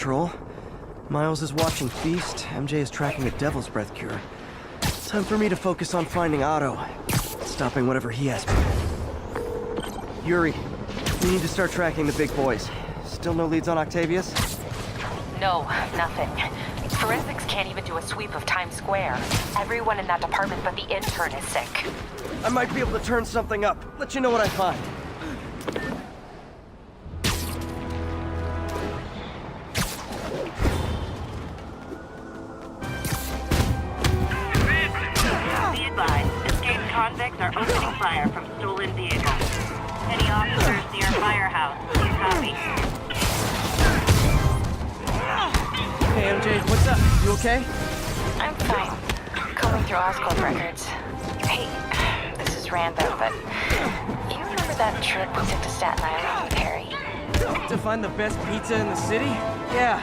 control. Miles is watching Feast, MJ is tracking a Devil's Breath cure. Time for me to focus on finding Otto, stopping whatever he has planned. Yuri, we need to start tracking the big boys. Still no leads on Octavius? No, nothing. Forensics can't even do a sweep of Times Square. Everyone in that department but the intern is sick. I might be able to turn something up. Let you know what I find. Be advised, escaped convicts are opening fire from stolen vehicles. Any officers near Firehouse, do you copy? Hey MJ, what's up? You okay? I'm fine. Combing through Oscorp records. Hey, this is random, but you remember that trip we took to Staten Island with Harry? To find the best pizza in the city? Yeah.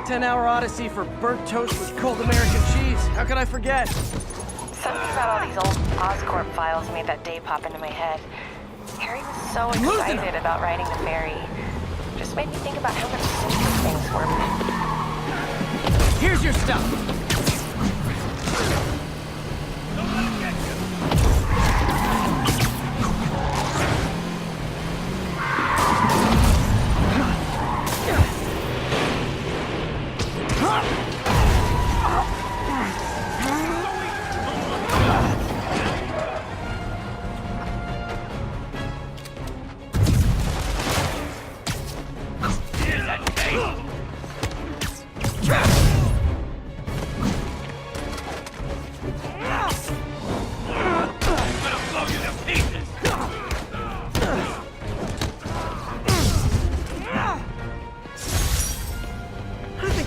10-hour odyssey for burnt toast with cold American cheese. How could I forget? Something about all these old Oscorp files made that day pop into my head. Harry was so excited about riding the ferry. Just made me think about how much simpler things were. Here's your stuff.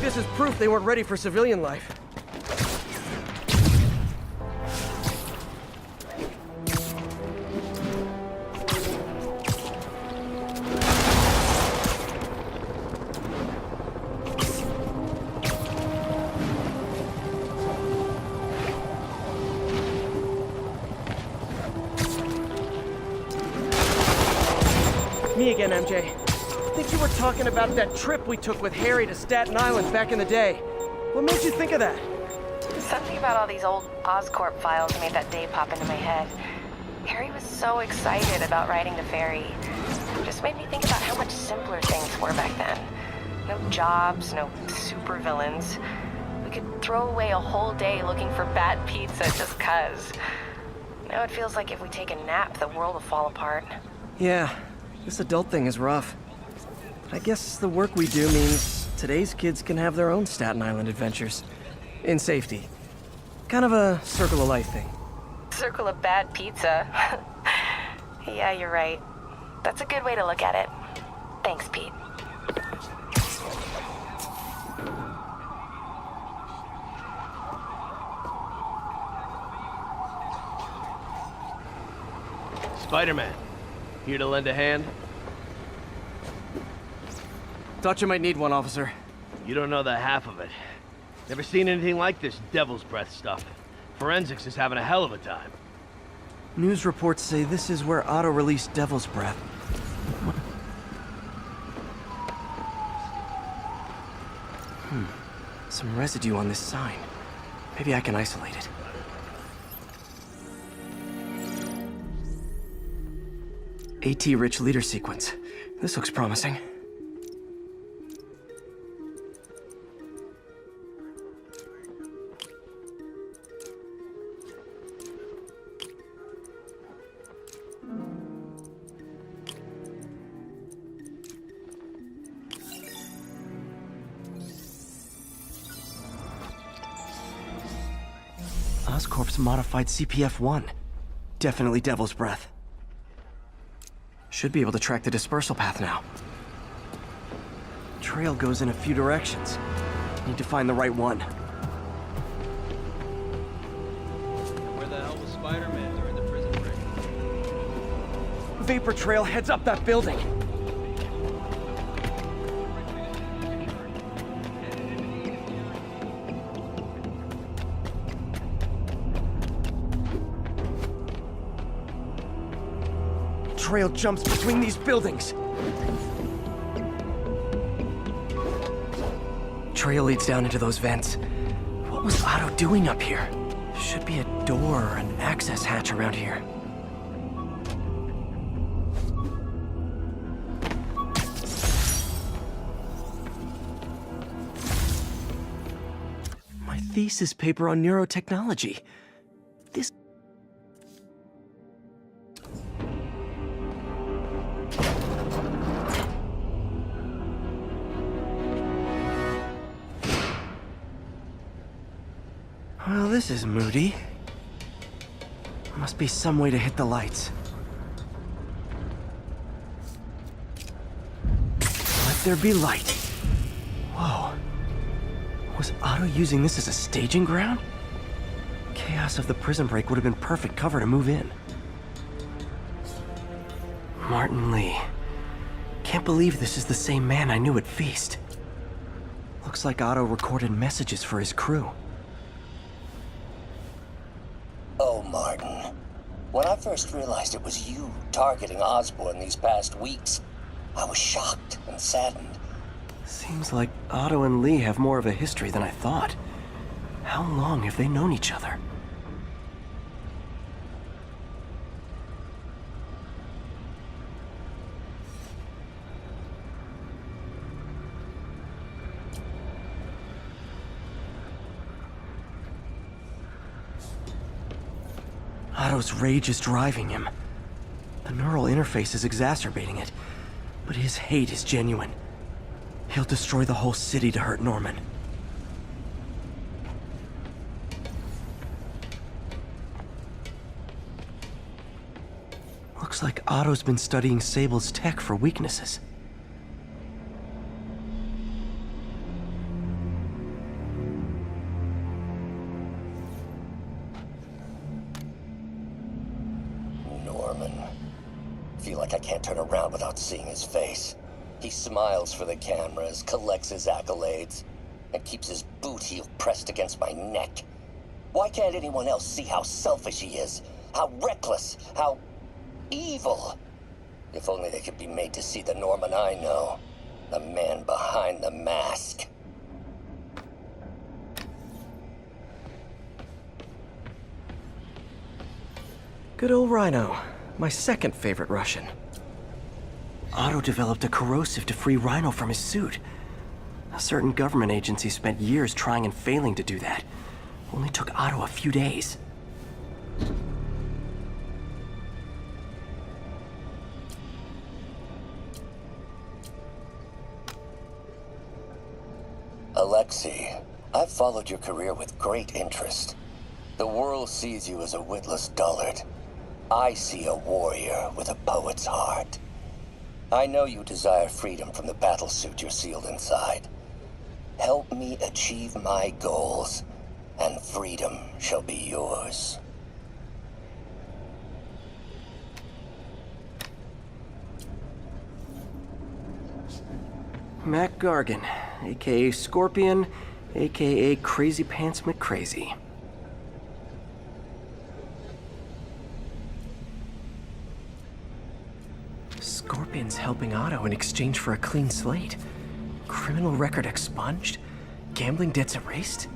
This is proof they weren't ready for civilian life. Me again, MJ. I think you were talking about that trip we took with Harry to Staten Island back in the day. What made you think of that? Something about all these old Oscorp files made that day pop into my head. Harry was so excited about riding the ferry. Just made me think about how much simpler things were back then. No jobs, no supervillains. We could throw away a whole day looking for bad pizza just 'cause. Now it feels like if we take a nap, the world will fall apart. Yeah, this adult thing is rough. I guess the work we do means today's kids can have their own Staten Island adventures. In safety. Kind of a circle of life thing. Circle of bad pizza. Yeah, you're right. That's a good way to look at it. Thanks, Pete. Spider-Man, here to lend a hand? Thought you might need one, officer. You don't know the half of it. Never seen anything like this Devil's Breath stuff. Forensics is having a hell of a time. News reports say this is where Otto released Devil's Breath. Some residue on this sign. Maybe I can isolate it. AT-rich leader sequence. This looks promising. Oscorp's modified CPF-1. Definitely Devil's Breath. Should be able to track the dispersal path now. Trail goes in a few directions. Need to find the right one. Where the hell was Spider-Man during the prison break? Vapor trail heads up that building. Trail jumps between these buildings. trail leads down into those vents. What was Otto doing up here? Should be a door or an access hatch around here. My thesis paper on neurotechnology. This... Well, this is moody. Must be some way to hit the lights. Let there be light. Whoa. Was Otto using this as a staging ground? Chaos of the prison break would have been perfect cover to move in. Martin Lee. Can't believe this is the same man I knew at Feast. Looks like Otto recorded messages for his crew. Oh, Martin. When I first realized it was you targeting Osborn these past weeks, I was shocked and saddened. Seems like Otto and Lee have more of a history than I thought. How long have they known each other? Otto's rage is driving him. The neural interface is exacerbating it, but his hate is genuine. He'll destroy the whole city to hurt Norman. Looks like Otto's been studying Sable's tech for weaknesses. Norman. Feel like I can't turn around without seeing his face. He smiles for the cameras, collects his accolades, and keeps his boot heel pressed against my neck. Why can't anyone else see how selfish he is? How reckless? How evil? If only they could be made to see the Norman I know. The man behind the mask. Good old Rhino. My second favorite Russian. Otto developed a corrosive to free Rhino from his suit. A certain government agency spent years trying and failing to do that. Only took Otto a few days. Alexei, I've followed your career with great interest. The world sees you as a witless dullard. I see a warrior with a poet's heart. I know you desire freedom from the battlesuit you're sealed inside. Help me achieve my goals, and freedom shall be yours. Mac Gargan, aka Scorpion, aka Crazy Pants McCrazy. Scorpion's helping Otto in exchange for a clean slate. Criminal record expunged? Gambling debts erased?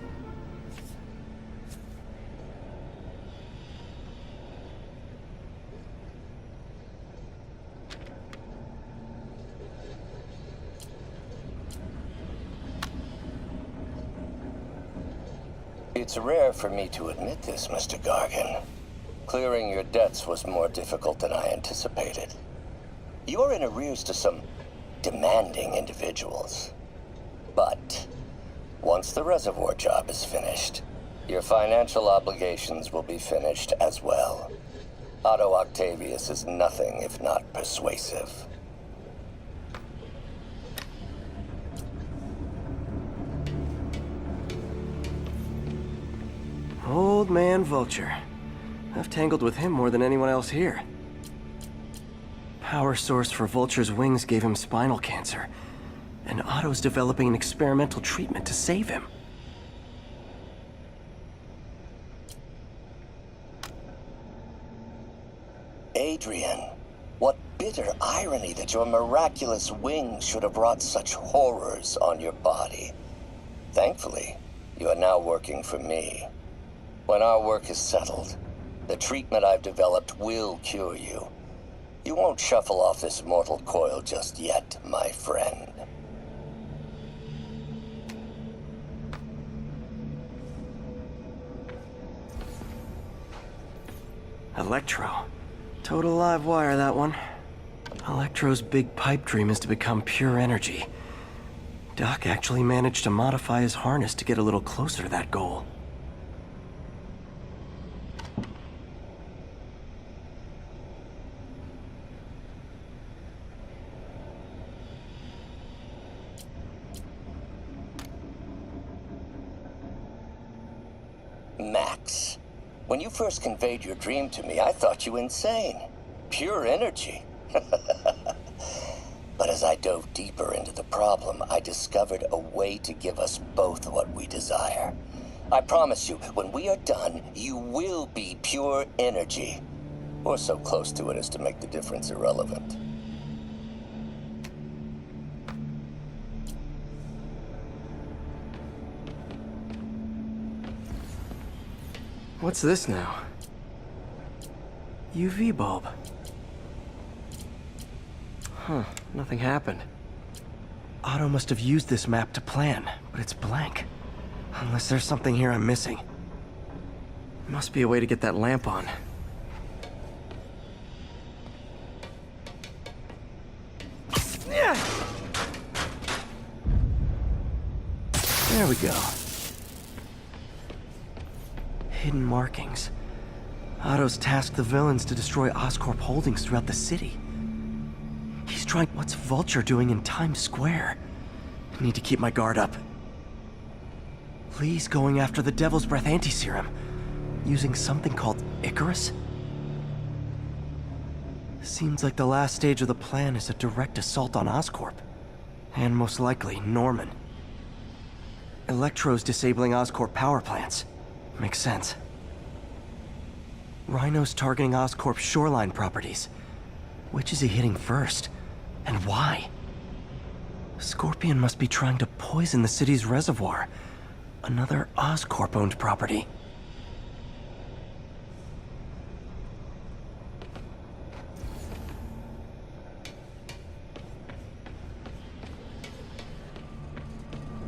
It's rare for me to admit this, Mr. Gargan. Clearing your debts was more difficult than I anticipated. You're in arrears to some demanding individuals. But once the reservoir job is finished, your financial obligations will be finished as well. Otto Octavius is nothing if not persuasive. Old man Vulture. I've tangled with him more than anyone else here. Power source for Vulture's wings gave him spinal cancer, and Otto's developing an experimental treatment to save him. Adrian, what bitter irony that your miraculous wings should have wrought such horrors on your body. Thankfully, you are now working for me. When our work is settled, the treatment I've developed will cure you. You won't shuffle off this mortal coil just yet, my friend. Electro. Total live wire, that one. Electro's big pipe dream is to become pure energy. Doc actually managed to modify his harness to get a little closer to that goal. Max, when you first conveyed your dream to me, I thought you insane. Pure energy. But as I dove deeper into the problem, I discovered a way to give us both what we desire. I promise you, when we are done, you will be pure energy. Or so close to it as to make the difference irrelevant. What's this now? UV bulb. Huh, nothing happened. Otto must have used this map to plan, but it's blank. Unless there's something here I'm missing. Must be a way to get that lamp on. There we go. Hidden markings. Otto's tasked the villains to destroy Oscorp holdings throughout the city. He's trying... What's Vulture doing in Times Square? I need to keep my guard up. Lee's going after the Devil's Breath anti-serum, using something called Icarus? Seems like the last stage of the plan is a direct assault on Oscorp. And most likely, Norman. Electro's disabling Oscorp power plants. Makes sense. Rhino's targeting Oscorp's shoreline properties. Which is he hitting first? And why? Scorpion must be trying to poison the city's reservoir. Another Oscorp-owned property.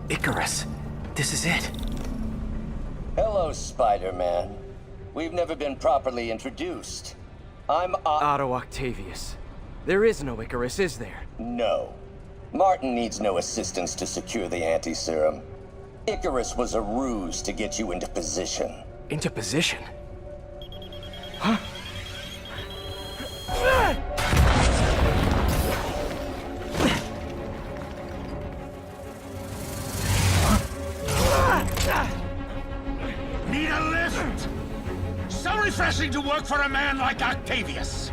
Icarus. This is it. Hello, Spider-Man. We've never been properly introduced. I'm Otto Octavius. There is no Icarus, is there? No. Martin needs no assistance to secure the anti-serum. Icarus was a ruse to get you into position. Into position? Huh? Need a lift? So refreshing to work for a man like Octavius.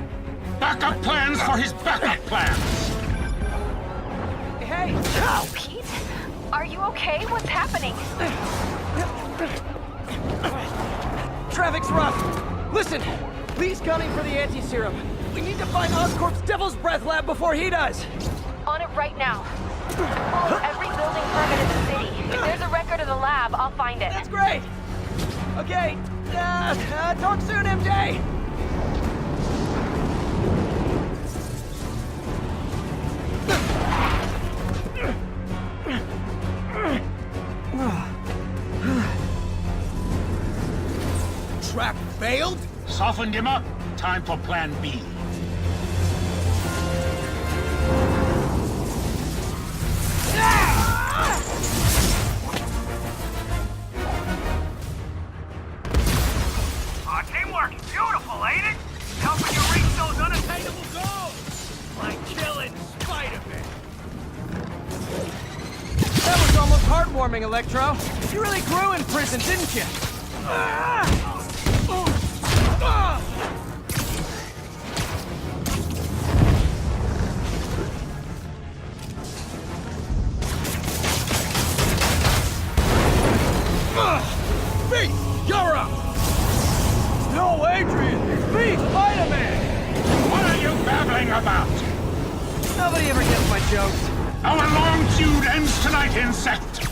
Backup plans for his backup plans. Hey! Oh, Pete? Are you okay? What's happening? Traffic's rough. Listen, Lee's gunning for the anti-serum. We need to find Oscorp's Devil's Breath lab before he does. On it right now. Follow every building permit in the city. If there's a record of the lab, I'll find it. That's great. Okay, talk soon, MJ. Trap failed? Softened him up. Time for plan B. Teamwork, beautiful, ain't it? Helping you reach those unattainable goals. Like killing Spider-Man. That was almost heartwarming, Electro. You really grew in prison, didn't you? Pete, you're up! No, Adrian! It's me, Spider-Man! What are you babbling about? Nobody ever gets my jokes. Our long feud ends tonight, insect!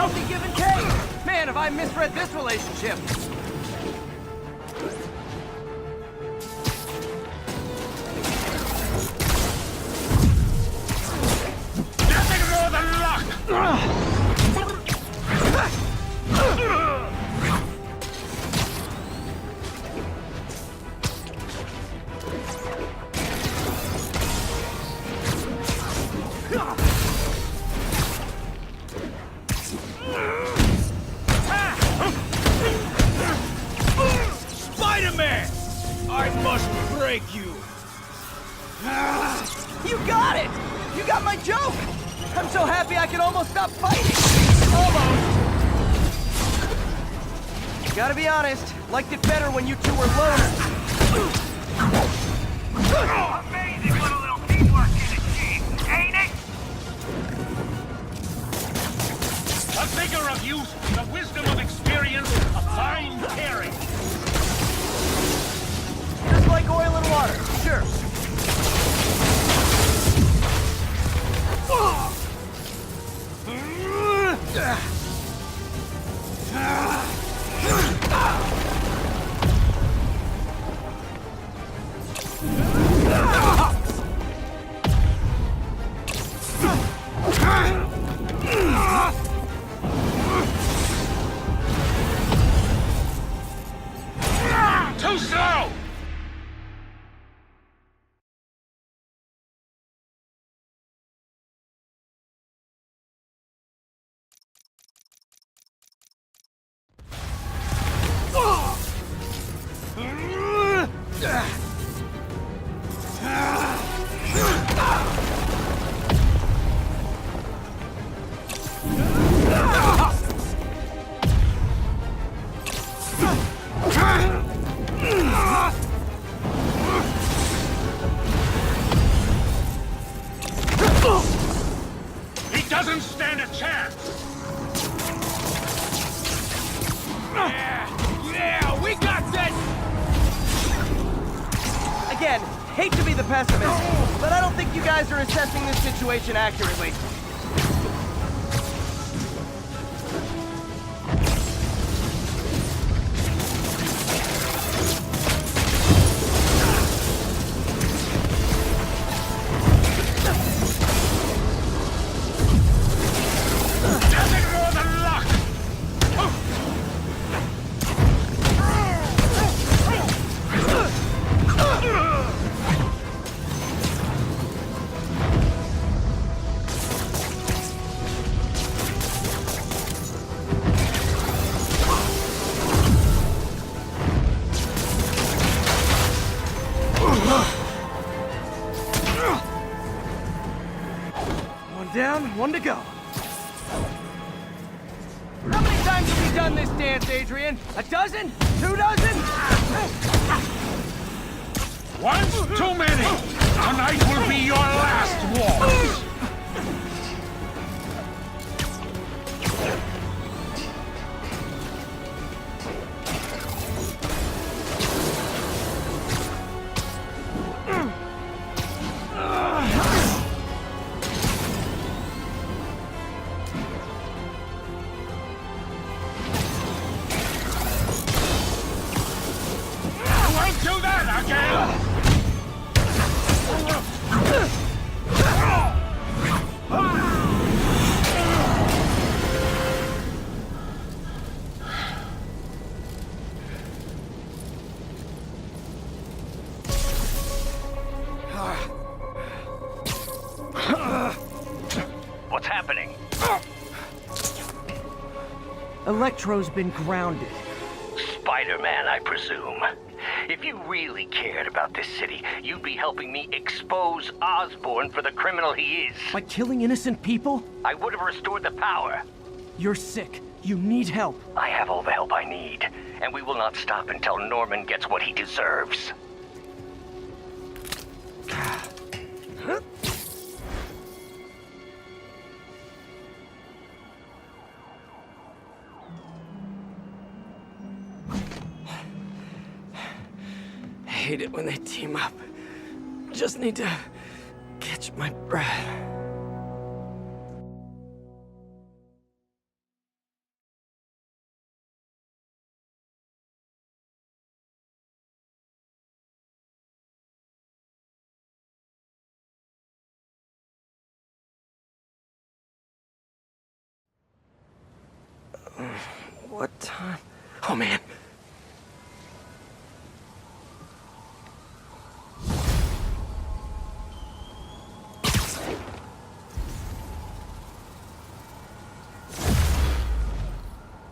Healthy give and take! Man, have I misread this relationship! Nothing more than luck! Spider-Man! I must break you! You got it! You got my joke! I'm so happy I can almost stop fighting! Almost! Gotta be honest, liked it better when you two were loners. Amazing what a little teamwork can achieve, ain't it? The vigor of youth, the wisdom of experience, a fine pairing. Just like oil and water, sure. Too slow! He doesn't stand a chance! Yeah, we got this! Again, hate to be the pessimist, but I don't think you guys are assessing this situation accurately. Nothing more than luck! One down, one to go. How many times have we done this dance, Adrian? A dozen? 2 dozen? Once too many! Tonight will be your last waltz! Won't do that again! What's happening? Electro's been grounded. Spider-Man, I presume. If you really cared about this city, you'd be helping me expose Osborn for the criminal he is. By killing innocent people? I would have restored the power. You're sick. You need help. I have all the help I need, and we will not stop until Norman gets what he deserves. I hate it when they team up. Just need to catch my breath. What time? Oh, man.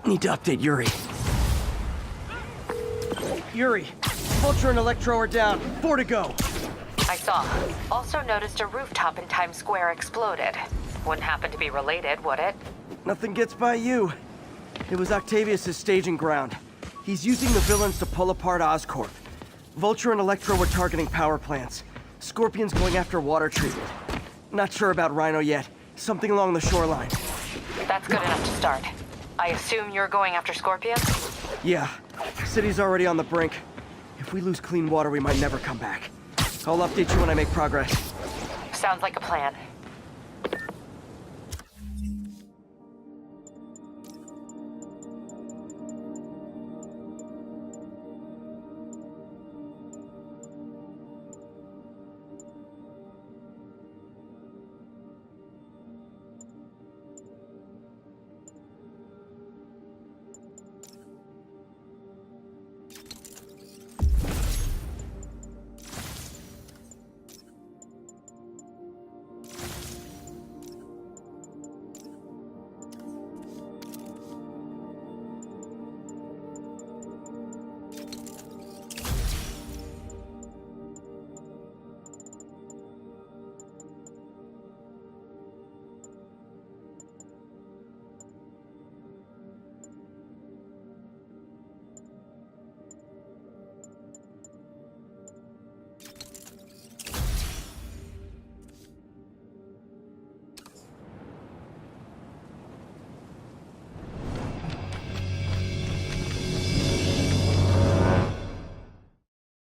Need to update Yuri. Yuri, Vulture and Electro are down. 4 to go. I saw. Also noticed a rooftop in Times Square exploded. Wouldn't happen to be related, would it? Nothing gets by you. It was Octavius' staging ground. He's using the villains to pull apart Oscorp. Vulture and Electro were targeting power plants. Scorpion's going after water treatment. Not sure about Rhino yet. Something along the shoreline. That's good enough to start. I assume you're going after Scorpion? Yeah. City's already on the brink. If we lose clean water, we might never come back. I'll update you when I make progress. Sounds like a plan.